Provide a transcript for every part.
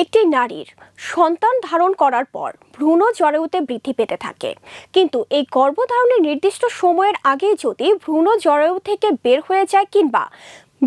একটি নারীর সন্তান ধারণ করার পর ভ্রূণ জরায়ুতে বৃদ্ধি পেতে থাকে, কিন্তু এই গর্ভধারণের নির্দিষ্ট সময়ের আগে যদি ভ্রূণ জরায়ু থেকে বের হয়ে যায় কিংবা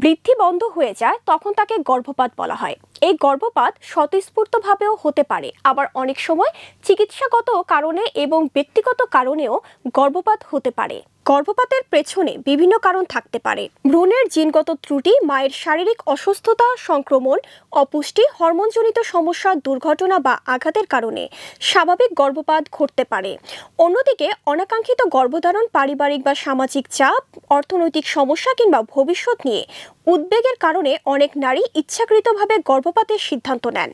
বৃদ্ধি বন্ধ হয়ে যায় তখন তাকে গর্ভপাত বলা হয়। এই গর্ভপাত স্বতঃস্ফূর্তভাবেও হতে পারে, আবার অনেক সময় চিকিৎসাগত কারণে এবং ব্যক্তিগত কারণেও গর্ভপাত হতে পারে। গর্ভপাতের পেছনে বিভিন্ন কারণ থাকতে পারে। ভ্রূণের জিনগত ত্রুটি, মায়ের শারীরিক অসুস্থতা, সংক্রমণ, অপুষ্টি, হরমোনজনিত সমস্যা, দুর্ঘটনা বা আঘাতের কারণে স্বাভাবিক গর্ভপাত ঘটতে পারে। অন্যদিকে অনাকাঙ্ক্ষিত গর্ভধারণ, পারিবারিক বা সামাজিক চাপ, অর্থনৈতিক সমস্যা কিংবা ভবিষ্যৎ নিয়ে উদ্বেগের কারণে অনেক নারী ইচ্ছাকৃতভাবে গর্ভপাতের সিদ্ধান্ত নেন।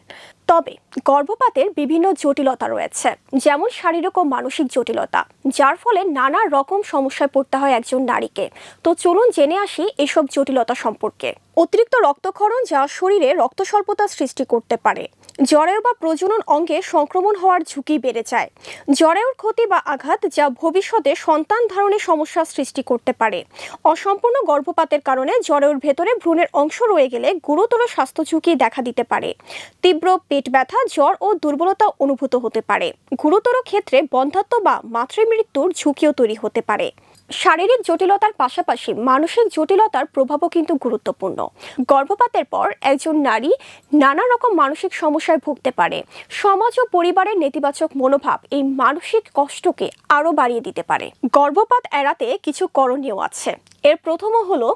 তবে গর্ভপাতের বিভিন্ন জটিলতা রয়েছে, যেমন শারীরিক ও মানসিক জটিলতা, যার ফলে নানা রকম সমস্যায় পড়তে হয় একজন নারীকে। তো চলুন জেনে আসি এসব জটিলতা সম্পর্কে। অতিরিক্ত রক্তক্ষরণ, যা শরীরে রক্ত স্বল্পতা সৃষ্টি করতে পারে। জরায়ু বা প্রজনন অঙ্গে সংক্রমণ হওয়ার ঝুঁকি বেড়ে যায়। জরায়ুর ক্ষতি বা আঘাত, যা ভবিষ্যতে সন্তান ধারণে সমস্যা সৃষ্টি করতে পারে। অসম্পূর্ণ গর্ভপাতের কারণে জরায়ুর ভেতরে ভ্রূণের অংশ রয়ে গেলে গুরুতর স্বাস্থ্য ঝুঁকি দেখা দিতে পারে। তীব্র পেট ব্যথা, জ্বর ও দুর্বলতা অনুভূত হতে পারে। গুরুতর ক্ষেত্রে বন্ধ্যাত্ব বা মাতৃমৃত্যুর ঝুঁকিও তৈরি হতে পারে। শারীরিক জটিলতার পাশাপাশি মানসিক জটিলতার প্রভাবও কিন্তু গুরুত্বপূর্ণ। গর্ভপাতের পর একজন নারী নানা রকম মানসিক সমস্যায় ভুগতে পারে। সমাজ ও পরিবারের নেতিবাচক মনোভাব এই মানসিক কষ্টকে আরও বাড়িয়ে দিতে পারে। গর্ভপাত এড়াতে কিছু করণীয় আছে। এর প্রথম হলো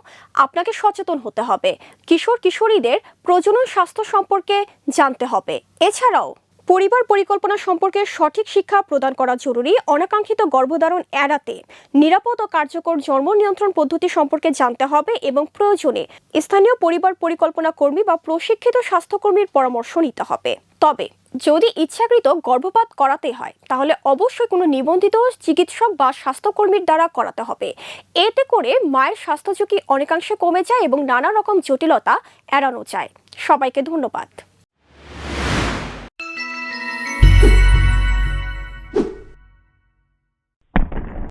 আপনাকে সচেতন হতে হবে। কিশোর কিশোরীদের প্রজনন স্বাস্থ্য সম্পর্কে জানতে হবে। এছাড়াও পরিবার পরিকল্পনা সম্পর্কে সঠিক শিক্ষা প্রদান করা জরুরি। অনাকাঙ্ক্ষিত গর্ভধারণ এড়াতে নিরাপদ ও কার্যকর জন্ম নিয়ন্ত্রণ পদ্ধতি সম্পর্কে জানতে হবে এবং প্রয়োজনে স্থানীয় পরিবার পরিকল্পনা কর্মী বা প্রশিক্ষিত স্বাস্থ্যকর্মীর পরামর্শ নিতে হবে। তবে যদি ইচ্ছাকৃত গর্ভপাত করাতে হয় তাহলে অবশ্যই কোনো নিবন্ধিত চিকিৎসক বা স্বাস্থ্যকর্মীর দ্বারা করাতে হবে। এতে করে মায়ের স্বাস্থ্য ঝুঁকি অনেকাংশে কমে যায় এবং নানা রকম জটিলতা এড়ানো যায়। সবাইকে ধন্যবাদ।